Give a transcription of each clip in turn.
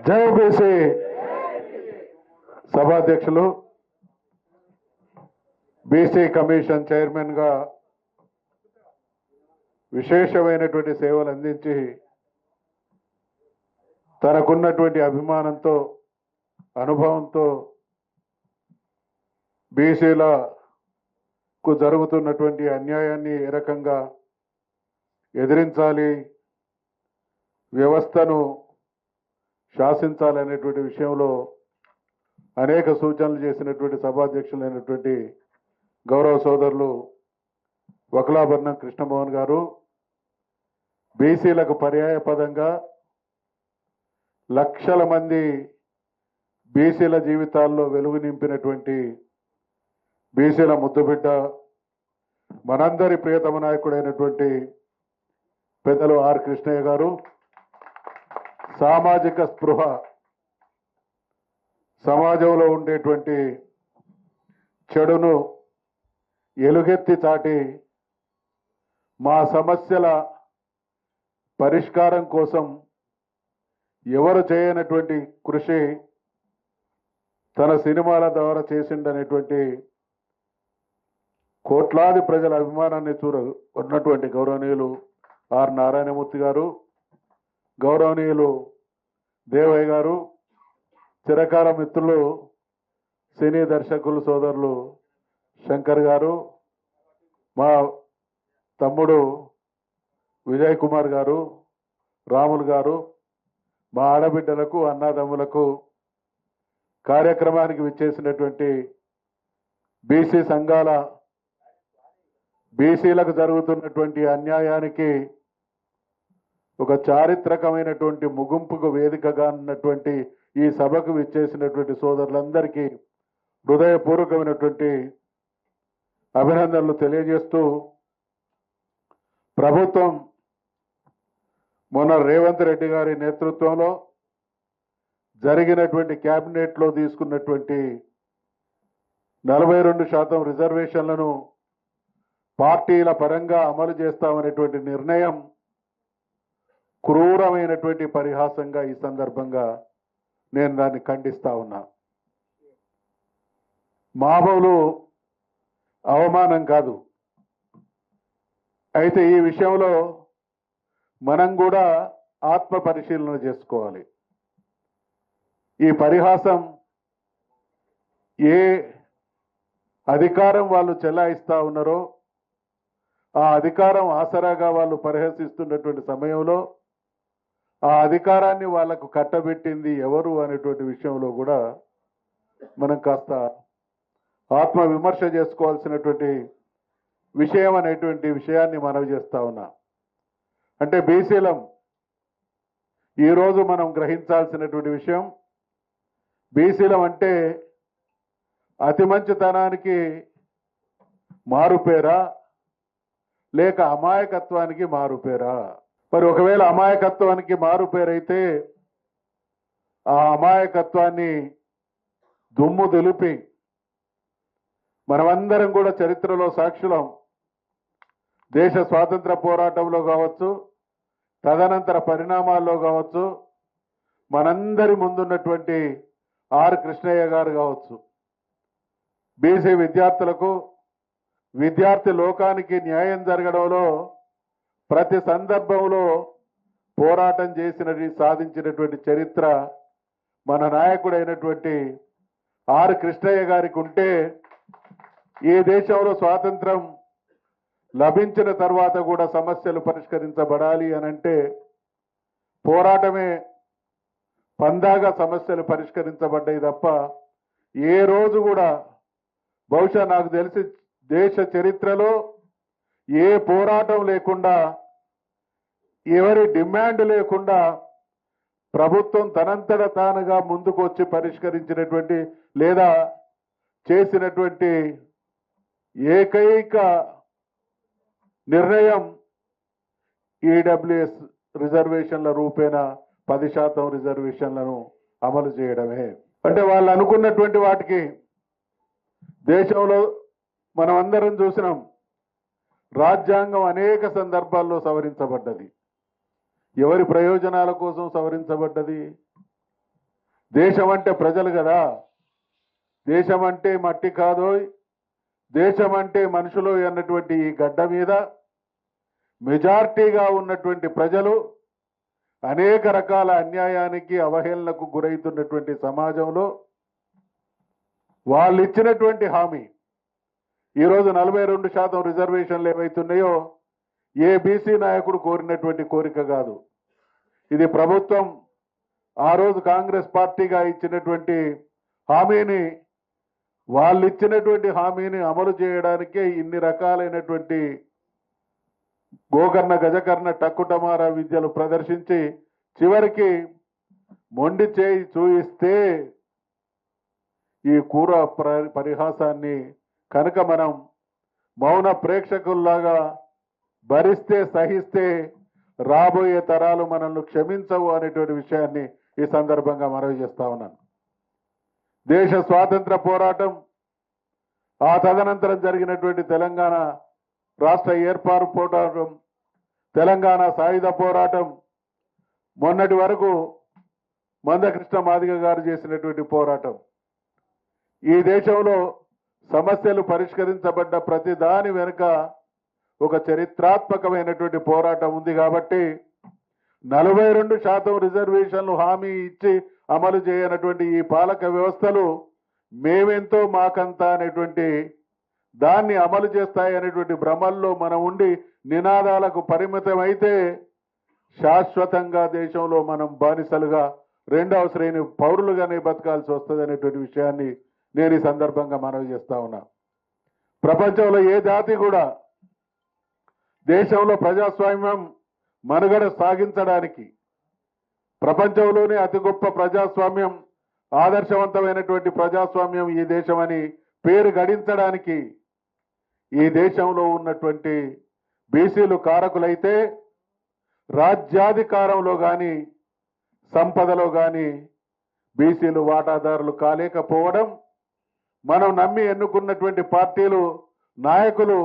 జై బీసీ సభాధ్యక్షులు BC commission chairman గా విశేషమైనటువంటి సేవలు అందించి తనకున్నటువంటి అభిమానంతో అనుభవంతో బీసీలకు జరుగుతున్నటువంటి అన్యాయాన్ని ఏ రకంగా ఎదిరించాలి, వ్యవస్థను శాసించాలనేటువంటి విషయంలో అనేక సూచనలు చేసినటువంటి సభాధ్యక్షులైనటువంటి గౌరవ సోదరులు వకలాభరణం కృష్ణమోహన్ గారు బీసీలకు పర్యాయ పదంగా లక్షల మంది బీసీల జీవితాల్లో వెలుగు నింపినటువంటి బీసీల ముద్దుబిడ్డ మనందరి ప్రియతమ నాయకుడైనటువంటి పెద్దలు ఆర్ కృష్ణయ్య గారు సామాజిక స్పృహ సమాజంలో ఉండేటువంటి చెడును ఎలుగెత్తి చాటి మా సమస్యల పరిష్కారం కోసం ఎవరు చేయనటువంటి కృషి తన సినిమాల ద్వారా చేసిండనేటువంటి కోట్లాది ప్రజల అభిమానాన్ని ఉన్నటువంటి గౌరవనీయులు ఆర్ నారాయణమూర్తి గారు, గౌరవనీయులు దేవయ్య గారు, చిరకాల మిత్రులు సినీ దర్శకులు సోదరులు శంకర్ గారు, మా తమ్ముడు విజయ్ కుమార్ గారు, రాములు గారు, మా ఆడబిడ్డలకు అన్నాదమ్ములకు కార్యక్రమానికి విచ్చేసినటువంటి బీసీ సంఘాల బీసీలకు జరుగుతున్నటువంటి అన్యాయానికి ఒక చారిత్రకమైనటువంటి ముగింపుకు వేదికగా ఉన్నటువంటి ఈ సభకు విచ్చేసినటువంటి సోదరులందరికీ హృదయపూర్వకమైనటువంటి అభినందనలు తెలియజేస్తూ, ప్రభుత్వం మొన్న రేవంత్ రెడ్డి గారి నేతృత్వంలో జరిగినటువంటి క్యాబినెట్లో తీసుకున్నటువంటి 42% రిజర్వేషన్లను పార్టీల పరంగా అమలు చేస్తామనేటువంటి నిర్ణయం క్రూరమైనటువంటి పరిహాసంగా ఈ సందర్భంగా నేను దాన్ని ఖండిస్తా ఉన్నా. మామూలు అవమానం కాదు. అయితే ఈ విషయంలో మనం కూడా ఆత్మ పరిశీలన చేసుకోవాలి. ఈ పరిహాసం ఏ అధికారం వాళ్ళు చెలాయిస్తా ఉన్నారో ఆ అధికారం ఆసరాగా వాళ్ళు పరిహసిస్తున్నటువంటి సమయంలో ఆ అధికారాన్ని వాళ్లకు కట్టబెట్టింది ఎవరు అనేటువంటి విషయంలో కూడా మనం కాస్త ఆత్మ విమర్శ చేసుకోవాల్సినటువంటి విషయం అనేటువంటి విషయాన్ని మనవి చేస్తా ఉన్నా. అంటే బీసీలం ఈరోజు మనం గ్రహించాల్సినటువంటి విషయం, బీసీలం అంటే అతి మంచితనానికి మారుపేరా లేక అమాయకత్వానికి మారుపేరా? మరి ఒకవేళ అమాయకత్వానికి మారుపేరైతే ఆ అమాయకత్వాన్ని దుమ్ము దులిపి మనమందరం కూడా చరిత్రలో సాక్షులం. దేశ స్వాతంత్ర పోరాటంలో కావచ్చు, తదనంతర పరిణామాల్లో కావచ్చు, మనందరి ముందున్నటువంటి ఆర్ కృష్ణయ్య గారు కావచ్చు, బీసీ విద్యార్థులకు విద్యార్థి లోకానికి న్యాయం జరగడంలో ప్రతి సందర్భంలో పోరాటం చేసినది సాధించినటువంటి చరిత్ర మన నాయకుడైనటువంటి ఆర్ కృష్ణయ్య గారికి ఉంటే, ఈ దేశంలో స్వాతంత్రం లభించిన తర్వాత కూడా సమస్యలు పరిష్కరించబడాలి అనంటే పోరాటమే పందాగా సమస్యలు పరిష్కరించబడ్డాయి తప్ప ఏ రోజు కూడా బహుశా నాకు తెలిసి దేశ చరిత్రలో ఏ పోరాటం లేకుండా, ఎవరి డిమాండ్ లేకుండా ప్రభుత్వం తనంతట తానుగా ముందుకు వచ్చి పరిష్కరించినటువంటి లేదా చేసినటువంటి ఏకైక నిర్ణయం ఈడబ్ల్యూఎస్ రిజర్వేషన్ల రూపేణా 10% రిజర్వేషన్లను అమలు చేయడమే. అంటే వాళ్ళు అనుకున్నటువంటి వాటికి దేశంలో మనం అందరం చూసినాం, రాజ్యాంగం అనేక సందర్భాల్లో సవరించబడ్డది. ఎవరి ప్రయోజనాల కోసం సవరించబడ్డది? దేశం అంటే ప్రజలు కదా, దేశం అంటే మట్టి కాదోయ్, దేశం అంటే మనుషులు అన్నటువంటి ఈ గడ్డ మీద మెజార్టీగా ఉన్నటువంటి ప్రజలు అనేక రకాల అన్యాయానికి అవహేళనకు గురవుతున్నటువంటి సమాజంలో వాళ్ళు ఇచ్చినటువంటి హామీ, ఈరోజు 42% రిజర్వేషన్లు ఏవైతున్నాయో ఏ బీసీ నాయకుడు కోరినటువంటి కోరిక కాదు. ఇది ప్రభుత్వం ఆ రోజు కాంగ్రెస్ పార్టీగా ఇచ్చినటువంటి హామీని, వాళ్ళు ఇచ్చినటువంటి హామీని అమలు చేయడానికే ఇన్ని రకాలైనటువంటి గోకర్ణ గజకర్ణ టక్కుటమారా విద్యలు ప్రదర్శించి చివరికి మొండి చేయి చూయిస్తే ఈ కూర పరిహాసాన్ని కనుక మనం మౌన ప్రేక్షకుల్లాగా భరిస్తే సహిస్తే రాబోయే తరాలు మనల్ని క్షమించవు అనేటువంటి విషయాన్ని ఈ సందర్భంగా మనవి చేస్తా ఉన్నాను. దేశ స్వాతంత్ర పోరాటం, ఆ తదనంతరం జరిగినటువంటి తెలంగాణ రాష్ట్ర ఏర్పాటు పోరాటం, తెలంగాణ సాయుధ పోరాటం, మొన్నటి వరకు మందకృష్ణ మాదిగ గారు చేసినటువంటి పోరాటం, ఈ దేశంలో సమస్యలు పరిష్కరించబడ్డ ప్రతి దాని వెనుక ఒక చరిత్రాత్మకమైనటువంటి పోరాటం ఉంది. కాబట్టి 42% రిజర్వేషన్లు హామీ ఇచ్చి అమలు చేయనటువంటి ఈ పాలక వ్యవస్థలు మేమెంతో మాకంతా అనేటువంటి దాన్ని అమలు చేస్తాయి అనేటువంటి భ్రమల్లో మనం ఉండి నినాదాలకు పరిమితమైతే శాశ్వతంగా దేశంలో మనం బానిసలుగా రెండవ శ్రేణి పౌరులుగానే బతకాల్సి వస్తుంది అనేటువంటి విషయాన్ని నేను ఈ సందర్భంగా మనవి చేస్తా ఉన్నా. ప్రపంచంలో ఏ జాతి కూడా దేశంలో ప్రజాస్వామ్యం మనుగడ సాగించడానికి, ప్రపంచంలోనే అతి గొప్ప ప్రజాస్వామ్యం, ఆదర్శవంతమైనటువంటి ప్రజాస్వామ్యం ఈ దేశమని పేరు గడించడానికి ఈ దేశంలో ఉన్నటువంటి బీసీలు కారకులైతే రాజ్యాధికారంలో కానీ సంపదలో కానీ బీసీలు వాటాదారులు కాలేకపోవడం, మనం నమ్మి ఎన్నుకున్నటువంటి పార్టీలు నాయకులు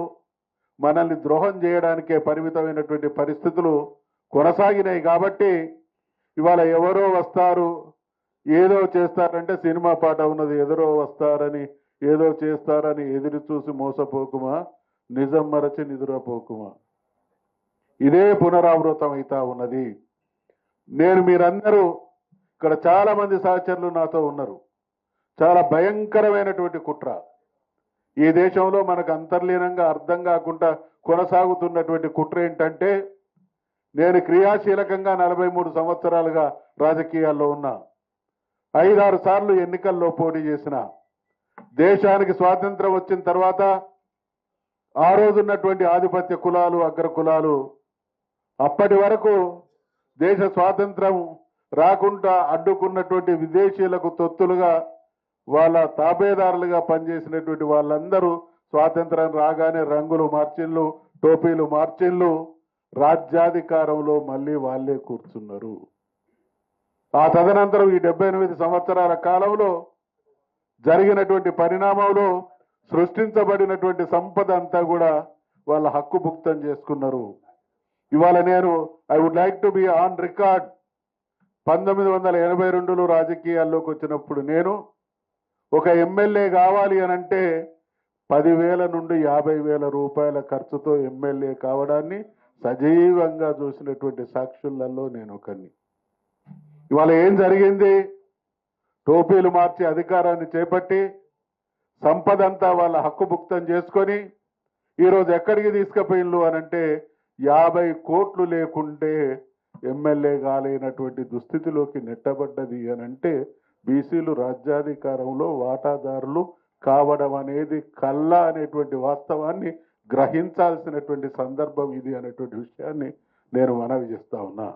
మనల్ని ద్రోహం చేయడానికే పరిమితమైనటువంటి పరిస్థితులు కొనసాగినాయి. కాబట్టి ఇవాళ ఎవరో వస్తారు ఏదో చేస్తారంటే సినిమా పాట ఉన్నది, ఎదురో వస్తారని ఏదో చేస్తారని ఎదురు చూసి మోసపోకుమా, నిజం మరచి నిదురపోకుమా. ఇదే పునరావృతం అవుతా ఉన్నది. నేను మీరందరూ ఇక్కడ చాలా మంది సహచరులు నాతో ఉన్నారు. చాలా భయంకరమైనటువంటి కుట్ర ఈ దేశంలో మనకు అంతర్లీనంగా అర్థం కాకుండా కొనసాగుతున్నటువంటి కుట్ర ఏంటంటే, నేను క్రియాశీలకంగా 43 సంవత్సరాలుగా రాజకీయాల్లో ఉన్నా, 5-6 సార్లు ఎన్నికల్లో పోటీ చేసిన, దేశానికి స్వాతంత్రం వచ్చిన తర్వాత ఆ రోజున్నటువంటి ఆధిపత్య కులాలు అగ్ర కులాలు అప్పటి వరకు దేశ స్వాతంత్రం రాకుండా అడ్డుకున్నటువంటి విదేశీయులకు తొత్తులుగా వాళ్ళ తాబేదారులుగా పనిచేసినటువంటి వాళ్ళందరూ స్వాతంత్రం రాగానే రంగులు మార్చిన్లు, టోపీలు మార్చిన్లు, రాజ్యాధికారంలో మళ్ళీ వాళ్ళే కూర్చున్నారు. ఆ తదనంతరం ఈ 78 సంవత్సరాల కాలంలో జరిగినటువంటి పరిణామంలో సృష్టించబడినటువంటి సంపద అంతా కూడా వాళ్ళ హక్కు భుక్తం చేసుకున్నారు. ఇవాళ నేను I would like to be on record, 1982లో రాజకీయాల్లోకి వచ్చినప్పుడు నేను ఒక ఎమ్మెల్యే కావాలి అనంటే 10,000 నుండి 50,000 రూపాయల ఖర్చుతో ఎమ్మెల్యే కావడాన్ని సజీవంగా చూసినటువంటి సాక్షులలో నేను ఒకరిని. ఇవాళ ఏం జరిగింది? టోపీలు మార్చి అధికారాన్ని చేపట్టి సంపద అంతా వాళ్ళ హక్కు భుక్తం చేసుకొని ఈరోజు ఎక్కడికి తీసుకుపోయిన్లు అనంటే 50 కోట్లు లేకుంటే ఎమ్మెల్యే కాలేనటువంటి దుస్థితిలోకి నెట్టబడ్డది అనంటే బీసీలు రాజ్యాధికారంలో వాటాదారులు కావడం అనేది కల్లా అనేటువంటి వాస్తవాన్ని గ్రహించాల్సినటువంటి సందర్భం ఇది అనేటువంటి విషయాన్ని నేను మనవి చేస్తా ఉన్నా.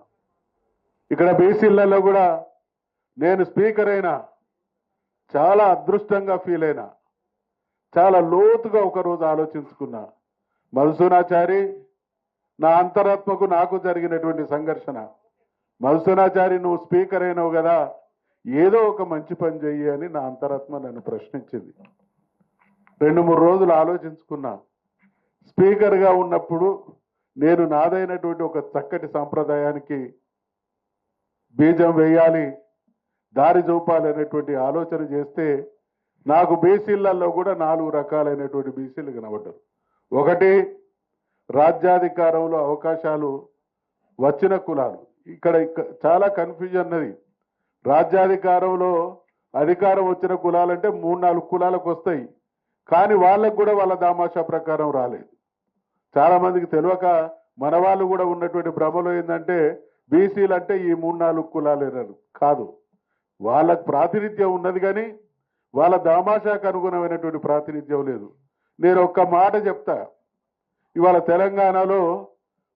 ఇక్కడ బీసీలలో కూడా నేను స్పీకర్ అయినా చాలా అదృష్టంగా ఫీల్ అయినా, చాలా లోతుగా ఒకరోజు ఆలోచించుకున్నా. మధుసూనాచారి నా అంతరాత్మకు నాకు జరిగినటువంటి సంఘర్షణ, మధుసూనాచారి నువ్వు స్పీకర్ అయినావు కదా, ఏదో ఒక మంచి పని చెయ్యి అని నా అంతరాత్మ నన్ను ప్రశ్నించింది. 2-3 రోజులు ఆలోచించుకున్నా. స్పీకర్గా ఉన్నప్పుడు నేను నాదైనటువంటి ఒక చక్కటి సంప్రదాయానికి బీజం వేయాలి, దారి చూపాలనేటువంటి ఆలోచన చేస్తే నాకు బీసీలలో కూడా 4 రకాలైనటువంటి బీసీలు కనబడ్డారు. ఒకటి, రాజ్యాధికారంలో అవకాశాలు వచ్చిన కులాలు. ఇక్కడ చాలా కన్ఫ్యూజన్ ఉన్నది. రాజ్యాధికారంలో అధికారం వచ్చిన కులాలంటే 3-4 కులాలకు వస్తాయి, కానీ వాళ్ళకు కూడా వాళ్ళ దామాషా ప్రకారం రాలేదు. చాలా మందికి తెలియక మన వాళ్ళు కూడా ఉన్నటువంటి భ్రమలో ఏంటంటే బీసీలు అంటే ఈ 3-4 కులాలేనారు. కాదు, వాళ్ళకు ప్రాతినిధ్యం ఉన్నది కానీ వాళ్ళ దామాషాకు అనుగుణమైనటువంటి ప్రాతినిధ్యం లేదు. నేను ఒక్క మాట చెప్తా, ఇవాళ తెలంగాణలో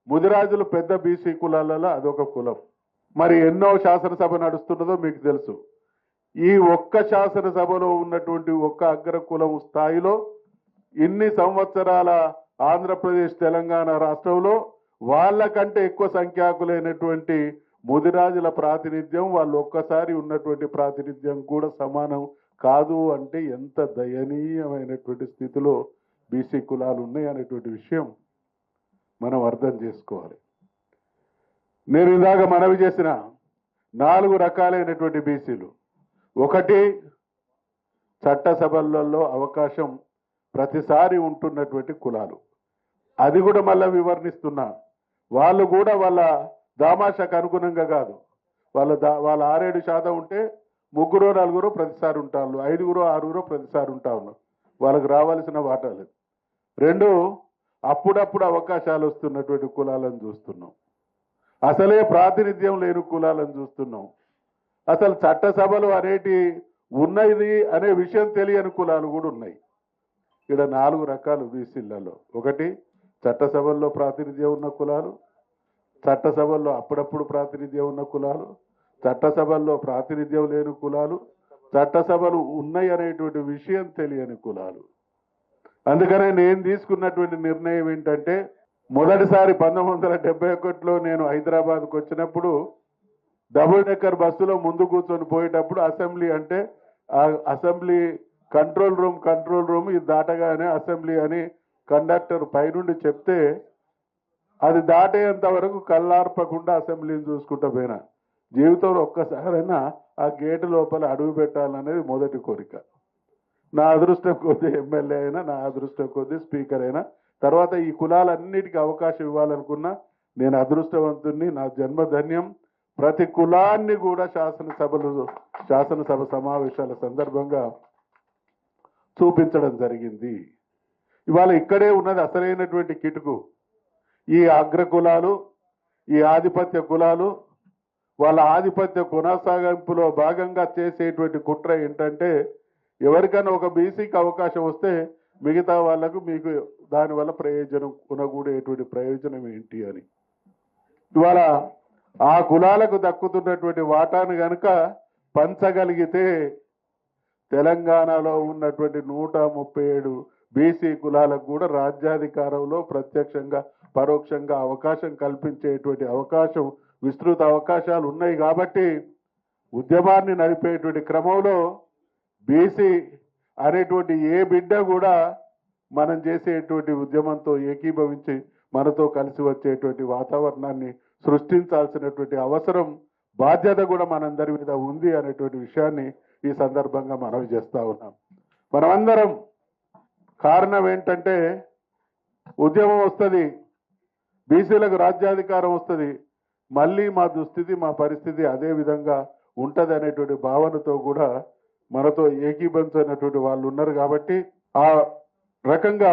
ముదిరాజులు పెద్ద బీసీ కులాలలో అదొక కులం. మరి ఎన్నో శాసనసభ నడుస్తున్నదో మీకు తెలుసు. ఈ ఒక్క శాసనసభలో ఉన్నటువంటి ఒక్క అగ్ర కులం స్థాయిలో ఇన్ని సంవత్సరాల ఆంధ్రప్రదేశ్ తెలంగాణ రాష్ట్రంలో వాళ్ళకంటే ఎక్కువ సంఖ్యాకులైనటువంటి ముదిరాజుల ప్రాతినిధ్యం వాళ్ళు ఒక్కసారి ఉన్నటువంటి ప్రాతినిధ్యం కూడా సమానం కాదు అంటే ఎంత దయనీయమైనటువంటి స్థితిలో బీసీ కులాలు ఉన్నాయి అనేటువంటి విషయం మనం అర్థం చేసుకోవాలి. నేను ఇందాక మనవి చేసిన 4 రకాలైనటువంటి బీసీలు. ఒకటి, చట్టసభలలో అవకాశం ప్రతిసారి ఉంటున్నటువంటి కులాలు. అది కూడా మళ్ళీ వివరణిస్తున్నా. వాళ్ళు కూడా వాళ్ళ దామాషకు అనుగుణంగా కాదు, వాళ్ళ 6-7% ఉంటే 3-4 ప్రతిసారి ఉంటారు, 5-6 ప్రతిసారి ఉంటా ఉన్నారు. వాళ్ళకు రావాల్సిన వాటాలు. 2, అప్పుడప్పుడు అవకాశాలు వస్తున్నటువంటి కులాలను చూస్తున్నాం. అసలే ప్రాతినిధ్యం లేని కులాలను చూస్తున్నాం. అసలు చట్టసభలు అనేటి ఉన్నది అనే విషయం తెలియని కులాలు కూడా ఉన్నాయి. ఇక్కడ 4 రకాలు బీసీలలో. ఒకటి, చట్టసభల్లో ప్రాతినిధ్యం ఉన్న కులాలు, చట్టసభల్లో అప్పుడప్పుడు ప్రాతినిధ్యం ఉన్న కులాలు, చట్టసభల్లో ప్రాతినిధ్యం లేని కులాలు, చట్టసభలు ఉన్నాయి అనేటువంటి విషయం తెలియని కులాలు. అందుకనే నేను తీసుకున్నటువంటి నిర్ణయం ఏంటంటే, మొదటిసారి 1971లో నేను హైదరాబాద్కు వచ్చినప్పుడు డబుల్ డెక్కర్ బస్సులో ముందు కూర్చొని పోయేటప్పుడు అసెంబ్లీ అంటే అసెంబ్లీ కంట్రోల్ రూమ్ ఇది దాటగానే అసెంబ్లీ అని కండక్టర్ పైనుండి చెప్తే అది దాటేంత వరకు కళ్ళార్పకుండా అసెంబ్లీని చూసుకుంటూ పోయినా. జీవితంలో ఒక్కసారైనా ఆ గేటు లోపల అడుగు పెట్టాలనేది మొదటి కోరిక. నా అదృష్టం కొద్దీ ఎమ్మెల్యే అయినా, నా అదృష్టం కొద్దీ స్పీకర్ అయినా, తర్వాత ఈ కులాలన్నిటికీ అవకాశం ఇవ్వాలనుకున్నా. నేను అదృష్టవంతుణ్ణి, నా జన్మధన్యం. ప్రతి కులాన్ని కూడా శాసనసభ సమావేశాల సందర్భంగా చూపించడం జరిగింది. ఇవాళ ఇక్కడే ఉన్నది అసలైనటువంటి కిటుకు. ఈ అగ్ర కులాలు, ఈ ఆధిపత్య కులాలు వాళ్ళ ఆధిపత్య కొనసాగింపులో భాగంగా చేసేటువంటి కుట్ర ఏంటంటే, ఎవరికైనా ఒక బీసీకి అవకాశం వస్తే మిగతా వాళ్లకు మీకు దానివల్ల ప్రయోజనం కొనగూడేటువంటి ప్రయోజనం ఏంటి అని. ఇవాళ ఆ కులాలకు దక్కుతున్నటువంటి వాటాను గనుక పంచగలిగితే తెలంగాణలో ఉన్నటువంటి 137 బీసీ కులాలకు కూడా రాజ్యాధికారంలో ప్రత్యక్షంగా పరోక్షంగా అవకాశం కల్పించేటువంటి అవకాశం, విస్తృత అవకాశాలు ఉన్నాయి. కాబట్టి ఉద్యమాన్ని నడిపేటువంటి క్రమంలో బీసీ అనేటువంటి ఏ బిడ్డ కూడా మనం చేసేటువంటి ఉద్యమంతో ఏకీభవించి మనతో కలిసి వచ్చేటువంటి వాతావరణాన్ని సృష్టించాల్సినటువంటి అవసరం, బాధ్యత కూడా మనందరి మీద ఉంది అనేటువంటి విషయాన్ని ఈ సందర్భంగా మనవి చేస్తా ఉన్నాం. మనమందరం కారణం ఏంటంటే, ఉద్యమం వస్తుంది, బీసీలకు రాజ్యాధికారం వస్తుంది, మళ్ళీ మా దుస్థితి, మా పరిస్థితి అదే విధంగా ఉంటది అనేటువంటి భావనతో కూడా మనతో ఏకీభవించినటువంటి వాళ్ళు ఉన్నారు. కాబట్టి ఆ రకంగా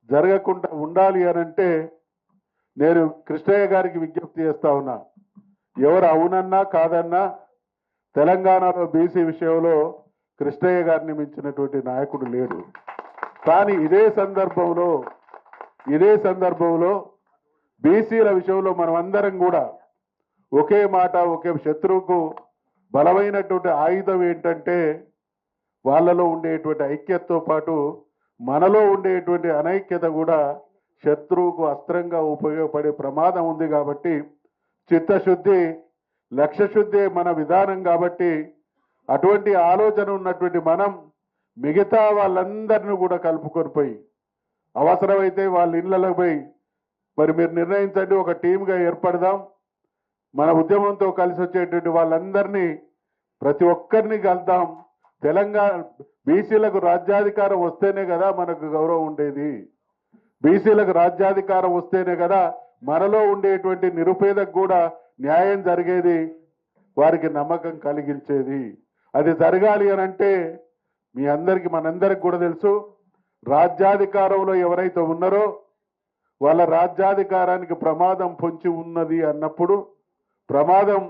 జరగకుండా ఉండాలి అనంటే నేను కృష్ణయ్య గారికి విజ్ఞప్తి చేస్తా ఉన్నా. ఎవరు అవునన్నా కాదన్నా తెలంగాణలో బీసీ విషయంలో కృష్ణయ్య గారిని మించినటువంటి నాయకుడు లేడు. కానీ ఇదే సందర్భంలో బీసీల విషయంలో మనం అందరం కూడా ఒకే మాట, ఒకే శత్రువుకు బలమైనటువంటి ఆయుధం ఏంటంటే వాళ్ళలో ఉండేటువంటి ఐక్యతతో పాటు మనలో ఉండేటువంటి అనైక్యత కూడా శత్రువుకు అస్త్రంగా ఉపయోగపడే ప్రమాదం ఉంది. కాబట్టి చిత్తశుద్ధి, లక్ష్యశుద్ధి మన విధానం. కాబట్టి అటువంటి ఆలోచన ఉన్నటువంటి మనం మిగతా వాళ్ళందరినీ కూడా కలుపుకొని పోయి, అవసరమైతే వాళ్ళ ఇళ్లకు పోయి, మరి మీరు నిర్ణయించండి, ఒక టీమ్గా ఏర్పడదాం, మన ఉద్యమంతో కలిసి వచ్చేటువంటి వాళ్ళందరినీ ప్రతి ఒక్కరిని కలుద్దాం. తెలంగాణ బీసీలకు రాజ్యాధికారం వస్తేనే కదా మనకు గౌరవం ఉండేది. బీసీలకు రాజ్యాధికారం వస్తేనే కదా మనలో ఉండేటువంటి నిరుపేదకు కూడా న్యాయం జరిగేది, వారికి నమ్మకం కలిగించేది. అది జరగాలి అని అంటే మీ అందరికీ మనందరికి కూడా తెలుసు, రాజ్యాధికారంలో ఎవరైతే ఉన్నారో వాళ్ళ రాజ్యాధికారానికి ప్రమాదం పొంచి ఉన్నది అన్నప్పుడు, ప్రమాదం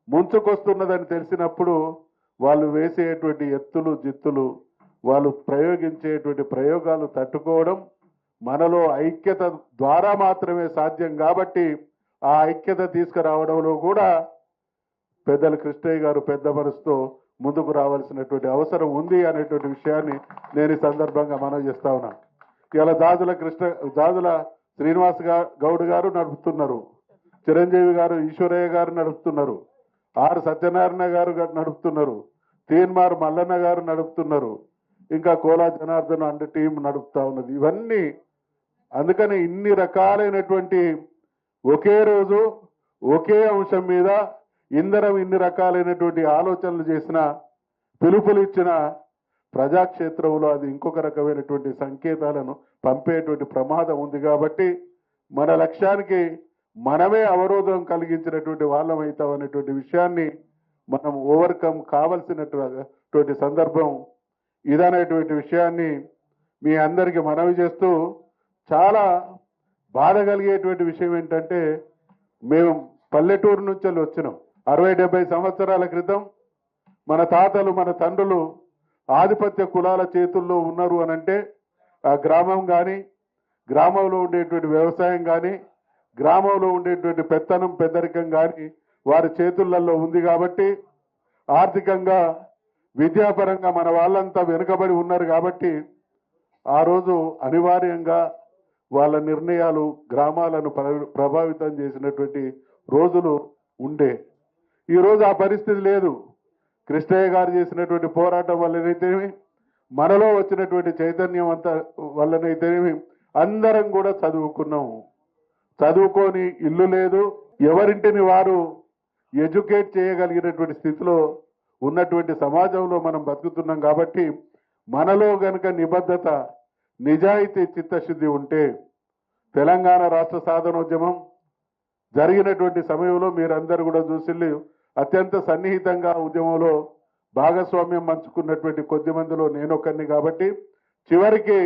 ముంచుకొస్తున్నదని తెలిసినప్పుడు వాళ్ళు వేసేటువంటి ఎత్తులు జిత్తులు, వాళ్ళు ప్రయోగించేటువంటి ప్రయోగాలు తట్టుకోవడం మనలో ఐక్యత ద్వారా మాత్రమే సాధ్యం. కాబట్టి ఆ ఐక్యత తీసుకురావడంలో కూడా పెద్దలు కృష్ణయ్య గారు పెద్ద మనసుతో ముందుకు రావాల్సినటువంటి అవసరం ఉంది అనేటువంటి విషయాన్ని నేను ఈ సందర్భంగా మనవి చేస్తా ఉన్నా. ఇలా దాదుల శ్రీనివాస్ గౌడ్ గారు నడుపుతున్నారు, చిరంజీవి గారు ఈశ్వరయ్య గారు నడుపుతున్నారు, ఆర్ సత్యనారాయణ గారు నడుపుతున్నారు, తీన్మార్ మల్లన్న గారు నడుపుతున్నారు, ఇంకా కోలా జనార్దన్ అంటే టీం నడుపుతా ఉన్నది. ఇవన్నీ అందుకని ఇన్ని రకాలైనటువంటి ఒకే రోజు ఒకే అంశం మీద ఇన్ని రకాలైనటువంటి ఆలోచనలు చేసిన, పిలుపులు ఇచ్చిన ప్రజాక్షేత్రంలో అది ఇంకొక రకమైనటువంటి సంకేతాలను పంపేటువంటి ప్రమాదం ఉంది. కాబట్టి మన లక్ష్యానికి మనమే అవరోధం కలిగించినటువంటి వాళ్ళం అవుతాం అనేటువంటి విషయాన్ని మనం ఓవర్కమ్ కావలసినటువంటి సందర్భం ఇదనేటువంటి విషయాన్ని మీ అందరికీ మనవి చేస్తూ, చాలా బాధ కలిగేటువంటి విషయం ఏంటంటే, మేము పల్లెటూరు నుంచి వచ్చినాం. 60-70 సంవత్సరాల క్రితం మన తాతలు మన తండ్రులు ఆధిపత్య కులాల చేతుల్లో ఉన్నారు అనంటే ఆ గ్రామం కానీ, గ్రామంలో ఉండేటువంటి వ్యవసాయం కానీ, గ్రామంలో ఉండేటువంటి పెత్తనం పెద్దరికం కానీ వారి చేతులలో ఉంది. కాబట్టి ఆర్థికంగా విద్యాపరంగా మన వాళ్ళంతా వెనుకబడి ఉన్నారు. కాబట్టి ఆ రోజు అనివార్యంగా వాళ్ళ నిర్ణయాలు గ్రామాలను ప్రభావితం చేసినటువంటి రోజులు ఉండే. ఈరోజు ఆ పరిస్థితి లేదు. కృష్ణయ్య గారు చేసినటువంటి పోరాటం వల్లనైతేనేమి, మనలో వచ్చినటువంటి చైతన్యం అంతా వల్లనైతేనేమి అందరం కూడా చదువుకున్నాము. చదువుకొని ఇల్లు లేదు, ఎవరింటిని వారు ఎడ్యుకేట్ చేయగలిగినటువంటి స్థితిలో ఉన్నటువంటి సమాజంలో మనం బతుకుతున్నాం. కాబట్టి మనలో గనక నిబద్ధత, నిజాయితీ, చిత్తశుద్ధి ఉంటే తెలంగాణ రాష్ట్ర సాధనోద్యమం జరిగినటువంటి సమయంలో మీరందరూ కూడా చూసి అత్యంత సన్నిహితంగా ఉద్యమంలో భాగస్వామ్యం పంచుకున్నటువంటి కొద్ది మందిలో నేనొకరిని. కాబట్టి చివరికి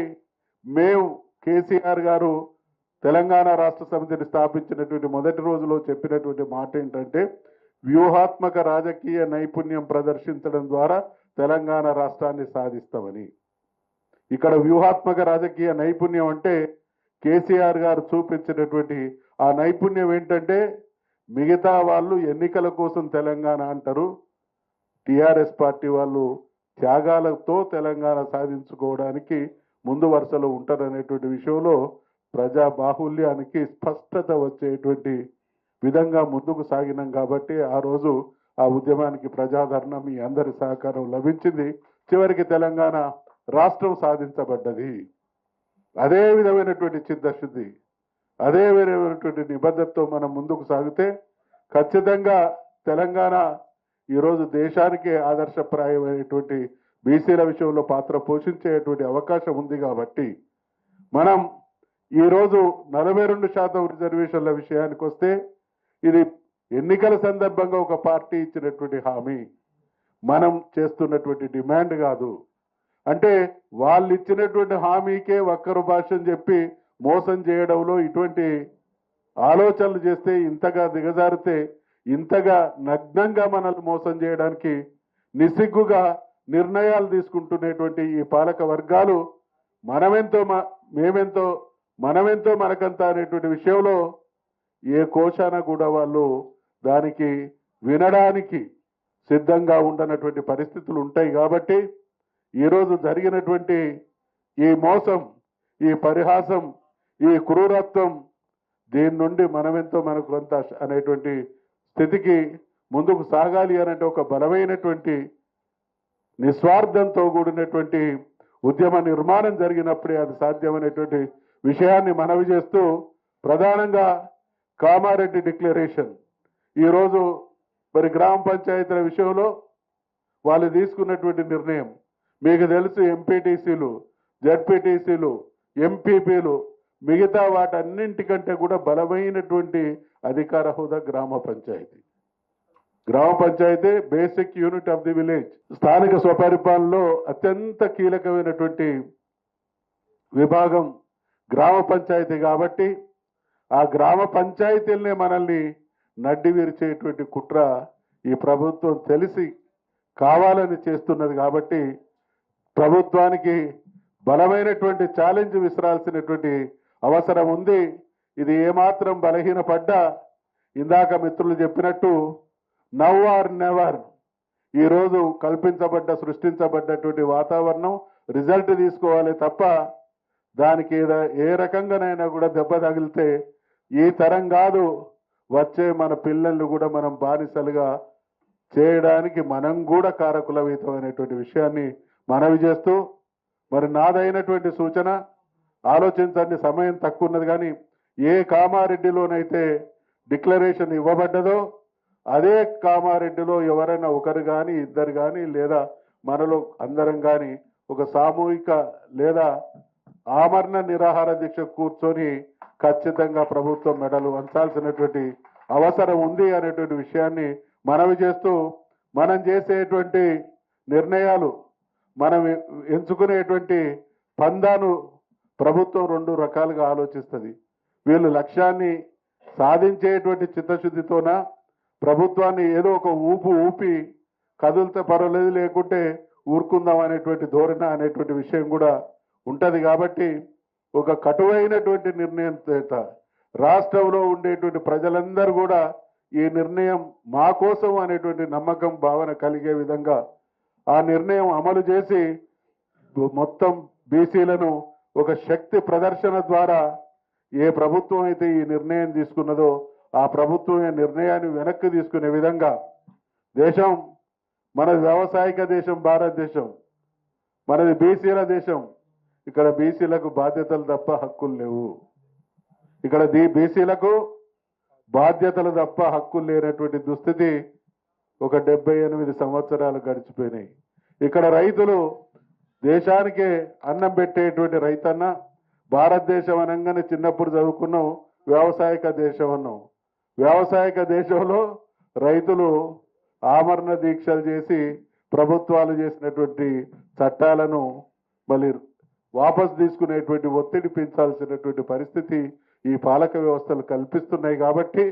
మేము కేసీఆర్ గారు తెలంగాణ రాష్ట్ర సమితిని స్థాపించినటువంటి మొదటి రోజులో చెప్పినటువంటి మాట ఏంటంటే, వ్యూహాత్మక రాజకీయ నైపుణ్యం ప్రదర్శించడం ద్వారా తెలంగాణ రాష్ట్రాన్ని సాధిస్తామని. ఇక్కడ వ్యూహాత్మక రాజకీయ నైపుణ్యం అంటే కేసీఆర్ గారు చూపించినటువంటి ఆ నైపుణ్యం ఏంటంటే, మిగతా వాళ్ళు ఎన్నికల కోసం తెలంగాణ అంటారు, టిఆర్ఎస్ పార్టీ వాళ్ళు త్యాగాలతో తెలంగాణ సాధించుకోవడానికి ముందు వరుసలో ఉంటారనేటువంటి విషయంలో ప్రజా బాహుల్యానికి స్పష్టత వచ్చేటువంటి విధంగా ముందుకు సాగినాం. కాబట్టి ఆ రోజు ఆ ఉద్యమానికి ప్రజాదరణ మీ అందరి సహకారం లభించింది. చివరికి తెలంగాణ రాష్ట్రం సాధించబడ్డది. అదే విధమైనటువంటి చిత్తశుద్ధి, అదే విధమైనటువంటి నిబద్ధతతో మనం ముందుకు సాగితే ఖచ్చితంగా తెలంగాణ ఈరోజు దేశానికే ఆదర్శప్రాయమైనటువంటి బీసీల విషయంలో పాత్ర పోషించేటువంటి అవకాశం ఉంది. కాబట్టి మనం ఈరోజు 42% రిజర్వేషన్ల విషయానికి వస్తే, ఇది ఎన్నికల సందర్భంగా ఒక పార్టీ ఇచ్చినటువంటి హామీ, మనం చేస్తున్నటువంటి డిమాండ్ కాదు. అంటే వాళ్ళు ఇచ్చినటువంటి హామీకే వక్ర భాషం చెప్పి మోసం చేయడంలో ఇటువంటి ఆలోచనలు చేస్తే, ఇంతగా దిగజారితే, ఇంతగా నగ్నంగా మనల్ని మోసం చేయడానికి నిస్సిగ్గుగా నిర్ణయాలు తీసుకుంటున్నటువంటి ఈ పాలక వర్గాలు మనమెంతో మనకంతా అనేటువంటి విషయంలో ఏ కోశాన కూడా వాళ్ళు దానికి వినడానికి సిద్ధంగా ఉండనటువంటి పరిస్థితులు ఉంటాయి. కాబట్టి ఈరోజు జరిగినటువంటి ఈ మోసం, ఈ పరిహాసం, ఈ క్రూరత్వం, దీని నుండి మనమెంతో మనకు కొంత అనేటువంటి స్థితికి ముందుకు సాగాలి అనంటే ఒక బలమైనటువంటి నిస్వార్థంతో కూడినటువంటి ఉద్యమ నిర్మాణం జరిగినప్పుడే అది సాధ్యమైనటువంటి విషయాన్ని మనవి చేస్తూ, ప్రధానంగా కామారెడ్డి డిక్లరేషన్ ఈరోజు మరి గ్రామ పంచాయతీల విషయంలో వాళ్ళు తీసుకున్నటువంటి నిర్ణయం. మీకు తెలుసు ఎంపీటీసీలు, జడ్పీటీసీలు, ఎంపీపీలు, మిగతా వాటన్నింటికంటే కూడా బలమైనటువంటి అధికార హోదా గ్రామ పంచాయతీ. గ్రామ panchayat basic unit of the village. స్థానిక స్వపరిపాలనలో అత్యంత కీలకమైనటువంటి విభాగం గ్రామ పంచాయతీ కాబట్టి ఆ గ్రామ పంచాయతీలనే మనల్ని నడ్డి విరిచేటువంటి కుట్ర ఈ ప్రభుత్వం తెలిసి కావాలని చేస్తున్నది. కాబట్టి ప్రభుత్వానికి బలమైనటువంటి ఛాలెంజ్ విసరాల్సినటువంటి అవసరం ఉంది. ఇది ఏమాత్రం బలహీనపడ్డా ఇందాక మిత్రులు చెప్పినట్టు నౌ ఆర్ నెవర్ ఈరోజు సృష్టించబడ్డటువంటి వాతావరణం రిజల్ట్ తీసుకోవాలి తప్ప దానికి ఏ రకంగానైనా కూడా దెబ్బ తగిలితే ఈ తరం కాదు, వచ్చే మన పిల్లల్ని కూడా మనం బానిసలుగా చేయడానికి మనం కూడా కారకులమైనటువంటి విషయాన్ని మనవి చేస్తూ, మరి నాదైనటువంటి సూచన, ఆలోచించండి, సమయం తక్కువ ఉన్నది, కానీ ఏ కామారెడ్డిలోనైతే డిక్లరేషన్ ఇవ్వబడ్డదో అదే కామారెడ్డిలో ఎవరైనా ఒకరు కానీ ఇద్దరు కానీ లేదా మనలో అందరం కానీ ఒక సామూహిక లేదా ఆమరణ నిరాహార దీక్ష కూర్చొని ఖచ్చితంగా ప్రభుత్వం మెడలు వంచాల్సినటువంటి అవసరం ఉంది అనేటువంటి విషయాన్ని మనవి చేస్తూ, మనం చేసేటువంటి నిర్ణయాలు, మనం ఎంచుకునేటువంటి పందాను ప్రభుత్వం రెండు రకాలుగా ఆలోచిస్తుంది. వీళ్ళు లక్ష్యాన్ని సాధించేటువంటి చిత్తశుద్ధితోన ప్రభుత్వాన్ని ఏదో ఒక ఊపి కదులితే పర్వాలేదు, లేకుంటే ఊరుకుందాం అనేటువంటి ధోరణ అనేటువంటి విషయం కూడా ఉంటది. కాబట్టి ఒక కటువైనటువంటి నిర్ణయం చేత రాష్ట్రంలో ఉండేటువంటి ప్రజలందరూ కూడా ఈ నిర్ణయం మా కోసం అనేటువంటి నమ్మకం, భావన కలిగే విధంగా ఆ నిర్ణయం అమలు చేసి మొత్తం బీసీలను ఒక శక్తి ప్రదర్శన ద్వారా ఏ ప్రభుత్వం అయితే ఈ నిర్ణయం తీసుకున్నదో ఆ ప్రభుత్వం నిర్ణయాన్ని వెనక్కి తీసుకునే విధంగా, దేశం మనది వ్యవసాయక దేశం, భారతదేశం మనది బీసీల దేశం. ఇక్కడ బీసీలకు బాధ్యతలు తప్ప హక్కులు లేవు. ఇక్కడ బీసీలకు బాధ్యతలు తప్ప హక్కులు లేనటువంటి దుస్థితి ఒక 78 సంవత్సరాలు గడిచిపోయినాయి. ఇక్కడ రైతులు దేశానికే అన్నం పెట్టేటువంటి రైతన్న, భారతదేశం అనగానే చిన్నప్పుడు చదువుకున్నాం వ్యవసాయక దేశం అన్నాం. వ్యవసాయక దేశంలో రైతులు ఆమరణ దీక్షలు చేసి ప్రభుత్వాలు చేసినటువంటి చట్టాలను మళ్ళీ వాపసు తీసుకునేటువంటి ఒత్తిడి పెంచాల్సినటువంటి పరిస్థితి ఈ పాలక వ్యవస్థలు కల్పిస్తున్నాయి. కాబట్టి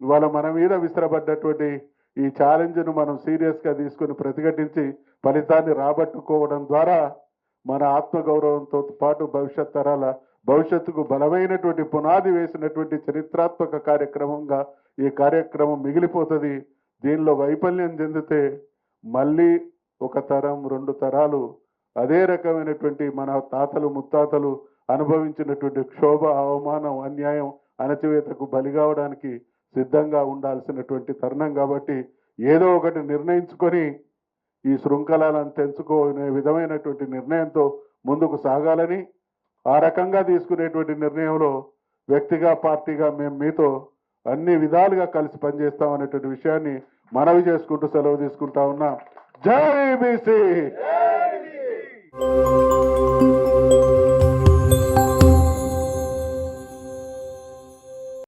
ఇవాళ మన మీద విసిరబడ్డటువంటి ఈ ఛాలెంజ్ను మనం సీరియస్గా తీసుకుని ప్రతిఘటించి ఫలితాన్ని రాబట్టుకోవడం ద్వారా మన ఆత్మగౌరవంతో పాటు భవిష్యత్ తరాల భవిష్యత్తుకు బలమైనటువంటి పునాది వేసినటువంటి చరిత్రాత్మక కార్యక్రమంగా ఈ కార్యక్రమం మిగిలిపోతుంది. దీనిలో వైఫల్యం చెందితే మళ్ళీ ఒక తరం, 2 తరాలు అదే రకమైనటువంటి మన తాతలు ముత్తాతలు అనుభవించినటువంటి క్షోభ, అవమానం, అన్యాయం, అణచివేతకు బలి కావడానికి సిద్ధంగా ఉండాల్సినటువంటి తరుణం. కాబట్టి ఏదో ఒకటి నిర్ణయించుకొని ఈ శృంఖలాలను తెంచుకునే విధమైనటువంటి నిర్ణయంతో ముందుకు సాగాలని, ఆ రకంగా తీసుకునేటువంటి నిర్ణయంలో వ్యక్తిగా పార్టీగా మేము మీతో అన్ని విధాలుగా కలిసి పనిచేస్తాం అనేటువంటి విషయాన్ని మనవి చేసుకుంటూ సెలవు తీసుకుంటా ఉన్నాం. జై బీసీ.